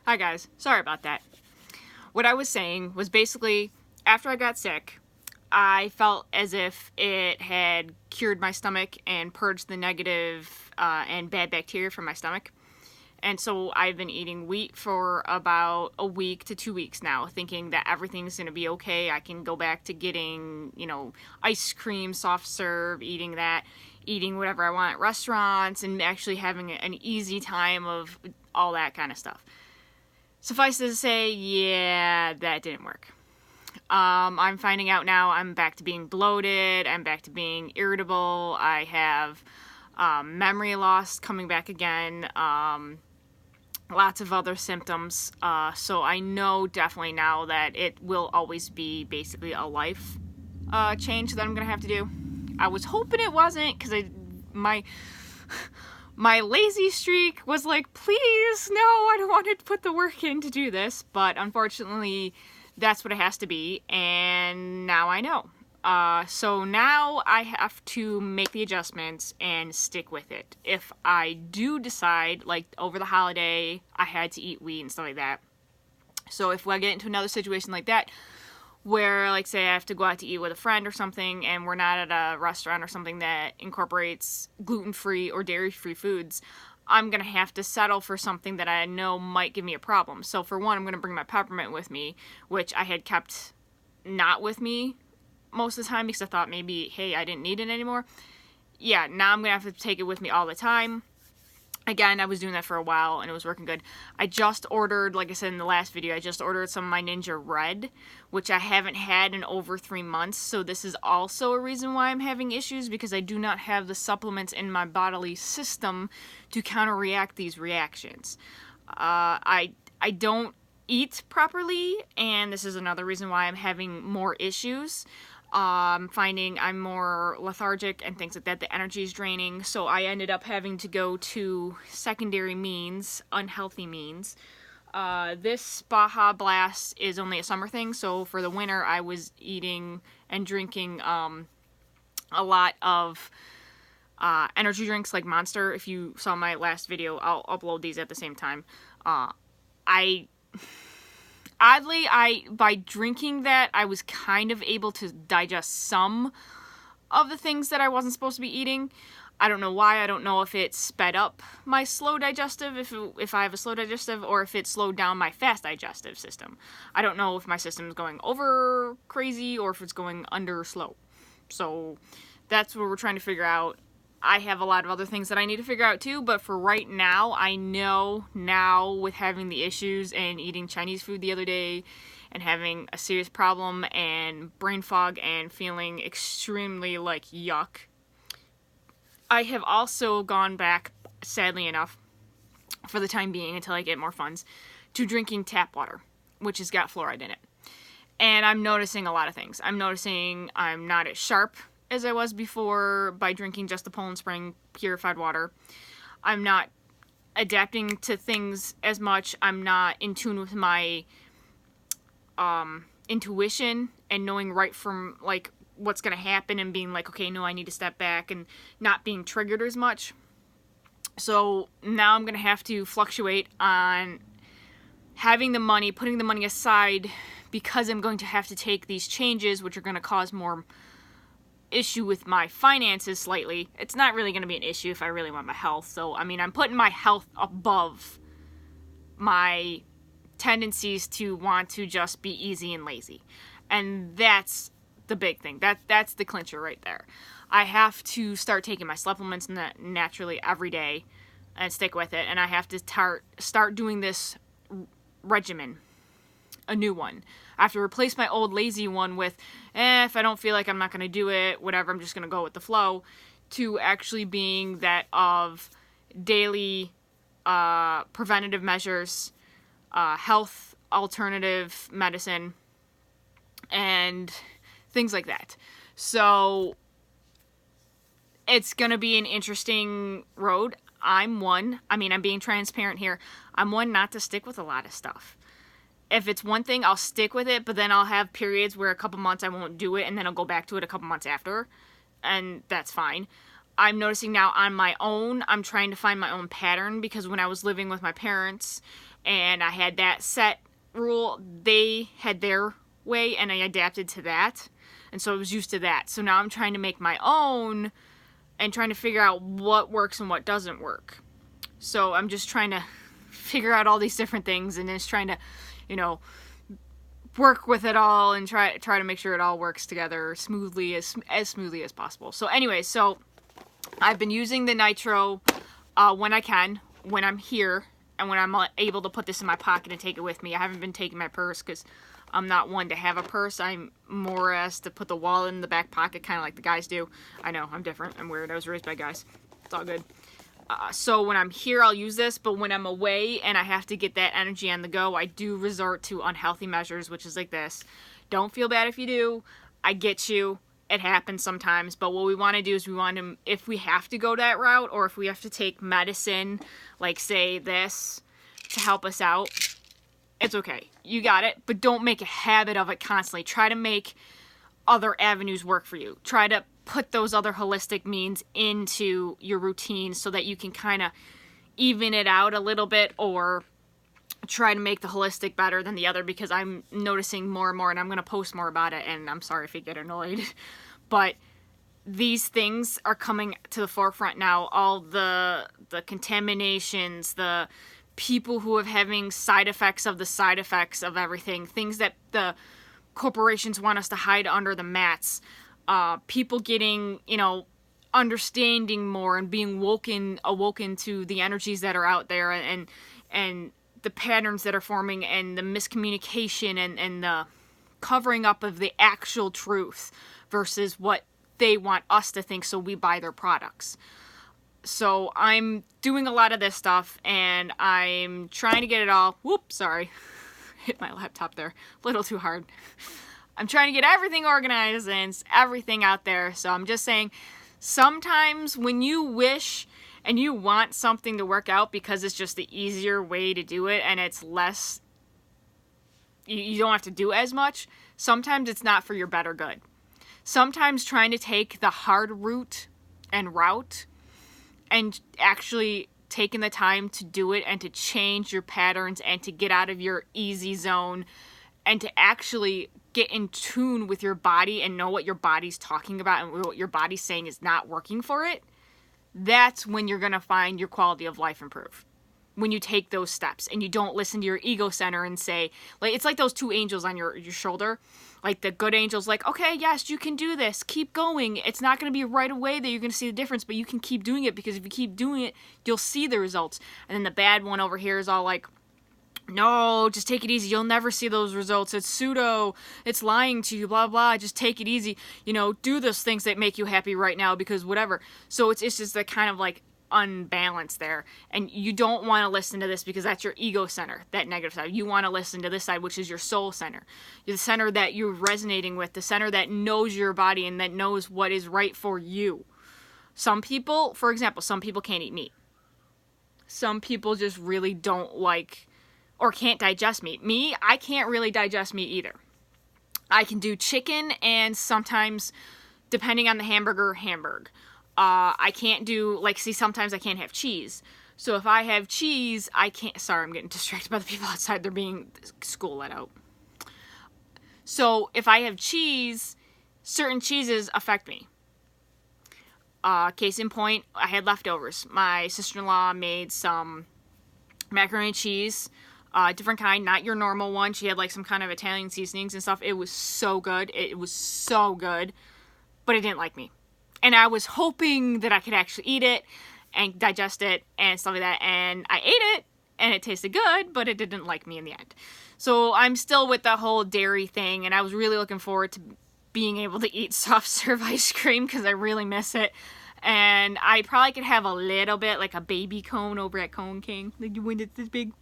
Hi guys, sorry about that. What I was saying was basically, after I got sick, I felt as if it had cured my stomach and purged the negative and bad bacteria from my stomach. And so I've been eating wheat for about a week to 2 weeks now, thinking that everything's going to be okay. I can go back to getting, ice cream, soft serve, eating whatever I want at restaurants, and actually having an easy time of all that kind of stuff. Suffice to say, yeah, that didn't work. I'm finding out now I'm back to being bloated, I'm back to being irritable, I have memory loss coming back again, lots of other symptoms, so I know definitely now that it will always be basically a life change that I'm going to have to do. I was hoping it wasn't, because my lazy streak was like, please, no, I don't want to put the work in to do this, but unfortunately, that's what it has to be, and now I know. So now I have to make the adjustments and stick with it. If I do decide, like over the holiday, I had to eat wheat and stuff like that. So if I get into another situation like that, where, like, say I have to go out to eat with a friend or something, and we're not at a restaurant or something that incorporates gluten-free or dairy-free foods, I'm going to have to settle for something that I know might give me a problem. So for one, I'm going to bring my peppermint with me, which I had kept not with me most of the time because I thought maybe, hey, I didn't need it anymore. Yeah, now I'm going to have to take it with me all the time. Again, I was doing that for a while, and it was working good. I just ordered, like I said in the last video, I just ordered some of my Ninja Red, which I haven't had in over 3 months, so this is also a reason why I'm having issues, because I do not have the supplements in my bodily system to counteract these reactions. I don't eat properly, and this is another reason why I'm having more issues. Finding I'm more lethargic and things like that. The energy is draining, so I ended up having to go to secondary means, unhealthy means. This Baja Blast is only a summer thing, so for the winter I was eating and drinking a lot of energy drinks like Monster. If you saw my last video, I'll upload these at the same time. Oddly, by drinking that, I was kind of able to digest some of the things that I wasn't supposed to be eating. I don't know why. I don't know if it sped up my slow digestive, if I have a slow digestive, or if it slowed down my fast digestive system. I don't know if my system is going over crazy or if it's going under slow. So that's what we're trying to figure out. I have a lot of other things that I need to figure out too, but for right now, I know now with having the issues and eating Chinese food the other day and having a serious problem and brain fog and feeling extremely like yuck, I have also gone back, sadly enough, for the time being until I get more funds, to drinking tap water, which has got fluoride in it. And I'm noticing a lot of things. I'm noticing I'm not as sharp as I was before by drinking just the Poland Spring purified water. I'm not adapting to things as much. I'm not in tune with my intuition and knowing right from like what's going to happen and being like, okay, no, I need to step back, and not being triggered as much. So now I'm going to have to fluctuate on having the money, putting the money aside, because I'm going to have to take these changes, which are going to cause more issue with my finances slightly. It's not really going to be an issue if I really want my health. So, I mean, I'm putting my health above my tendencies to want to just be easy and lazy. And that's the big thing. That's the clincher right there. I have to start taking my supplements naturally every day and stick with it. And I have to start doing this regimen, a new one. I have to replace my old lazy one with, if I don't feel like I'm not going to do it, whatever, I'm just going to go with the flow, to actually being that of daily preventative measures, health alternative medicine, and things like that. So it's going to be an interesting road. I'm being transparent here. I'm one not to stick with a lot of stuff. If it's one thing, I'll stick with it, but then I'll have periods where a couple months I won't do it, and then I'll go back to it a couple months after, and that's fine. I'm noticing now on my own, I'm trying to find my own pattern, because when I was living with my parents and I had that set rule. They had their way, and I adapted to that, and so I was used to that. So now I'm trying to make my own and trying to figure out what works and what doesn't work. So I'm just trying to figure out all these different things, and just trying to, you know, work with it all and try to make sure it all works together smoothly, as smoothly as possible. So anyway, so I've been using the nitro when I can, when I'm here, and when I'm able to put this in my pocket and take it with me. I haven't been taking my purse because I'm not one to have a purse. I'm more as to put the wallet in the back pocket, kind of like the guys do. I know, I'm different. I'm weird. I was raised by guys. It's all good. So when I'm here, I'll use this, but when I'm away and I have to get that energy on the go, I do resort to unhealthy measures, which is like this. Don't feel bad if you do. I get you. It happens sometimes, but what we want to do is we want to, if we have to go that route, or if we have to take medicine, like say this, to help us out, it's okay. You got it, but don't make a habit of it constantly. Try to make other avenues work for you. Try to put those other holistic means into your routine so that you can kind of even it out a little bit, or try to make the holistic better than the other, because I'm noticing more and more, and I'm going to post more about it, and I'm sorry if you get annoyed, but these things are coming to the forefront now. All the contaminations, the people who are having side effects of everything, things that the corporations want us to hide under the mats, people getting, you know, understanding more and being awoken to the energies that are out there, and the patterns that are forming, and the miscommunication, and the covering up of the actual truth versus what they want us to think, so we buy their products. So I'm doing a lot of this stuff, and I'm trying to get it all, whoops, sorry, hit my laptop there, a little too hard. I'm trying to get everything organized and everything out there. So I'm just saying, sometimes when you wish and you want something to work out because it's just the easier way to do it, and it's less, you don't have to do as much, sometimes it's not for your better good. Sometimes trying to take the hard route and actually taking the time to do it, and to change your patterns, and to get out of your easy zone, and to actually get in tune with your body and know what your body's talking about and what your body's saying is not working for it, that's when you're going to find your quality of life improve. When you take those steps and you don't listen to your ego center and say, like, it's like those two angels on your shoulder. Like, the good angel's like, okay, yes, you can do this. Keep going. It's not going to be right away that you're going to see the difference, but you can keep doing it, because if you keep doing it, you'll see the results. And then the bad one over here is all like, no, just take it easy. You'll never see those results. It's pseudo. It's lying to you, blah, blah. Just take it easy. You know, do those things that make you happy right now, because whatever. So it's just the kind of like unbalance there. And you don't want to listen to this, because that's your ego center, that negative side. You want to listen to this side, which is your soul center. The center that you're resonating with, the center that knows your body and that knows what is right for you. Some people, for example, some people can't eat meat. Some people just really don't like or can't digest meat. Me, I can't really digest meat either. I can do chicken, and sometimes, depending on the hamburger. I can't do, like, see, sometimes I can't have cheese. So if I have cheese, I can't, sorry, I'm getting distracted by the people outside. They're being school let out. So if I have cheese, certain cheeses affect me. Case in point, I had leftovers. My sister-in-law made some macaroni and cheese, different kind, not your normal one. She had like some kind of Italian seasonings and stuff. It was so good. It was so good, but it didn't like me. And I was hoping that I could actually eat it and digest it and stuff like that. And I ate it, and it tasted good, but it didn't like me in the end. So I'm still with the whole dairy thing, and I was really looking forward to being able to eat soft serve ice cream, because I really miss it. And I probably could have a little bit, like a baby cone over at Cone King, like when it's this big.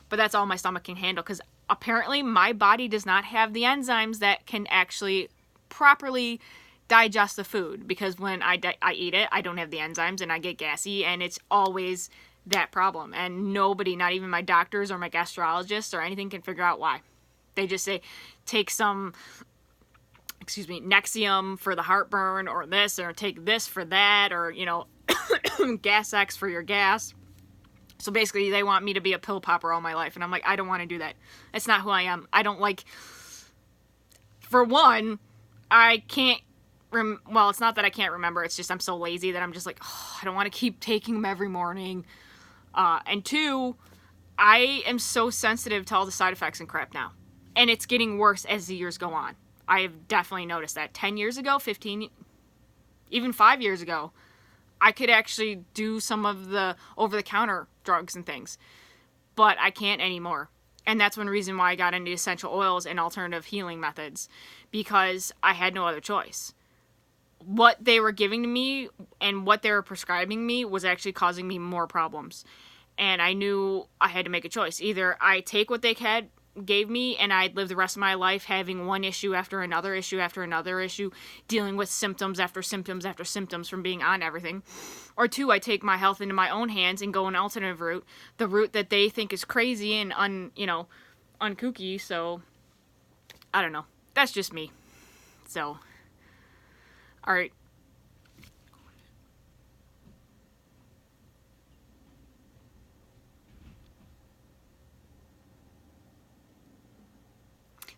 But that's all my stomach can handle, because apparently my body does not have the enzymes that can actually properly digest the food, because when I eat it, I don't have the enzymes, and I get gassy, and it's always that problem. And nobody, not even my doctors or my gastrologists or anything, can figure out why. They just say, take some, Nexium for the heartburn, or this, or take this for that, or, you know, Gas X for your gas. So basically, they want me to be a pill popper all my life. And I'm like, I don't want to do that. That's not who I am. I don't like... For one, I can't... Well, it's not that I can't remember. It's just I'm so lazy that I'm just like, oh, I don't want to keep taking them every morning. And two, I am so sensitive to all the side effects and crap now. And it's getting worse as the years go on. I have definitely noticed that. 10 years ago, 15... Even 5 years ago, I could actually do some of the over-the-counter drugs and things. But I can't anymore. And that's one reason why I got into essential oils and alternative healing methods. Because I had no other choice. What they were giving to me and what they were prescribing me was actually causing me more problems. And I knew I had to make a choice. Either I take what they gave me and I'd live the rest of my life having one issue after another issue after another issue, dealing with symptoms after symptoms after symptoms from being on everything. Or two, I take my health into my own hands and go an alternative route, the route that they think is crazy and unkooky. So I don't know. That's just me. So, all right.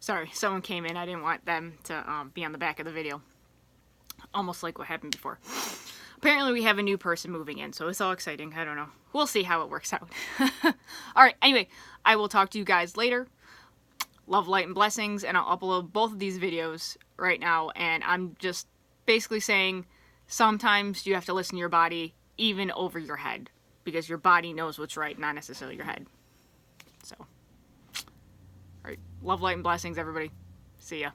Sorry, someone came in. I didn't want them to be on the back of the video. Almost like what happened before. Apparently we have a new person moving in, so it's all exciting. I don't know. We'll see how it works out. Alright, anyway, I will talk to you guys later. Love, light, and blessings, and I'll upload both of these videos right now, and I'm just basically saying sometimes you have to listen to your body even over your head, because your body knows what's right, not necessarily your head. So... Alright, love, light, and blessings, everybody. See ya.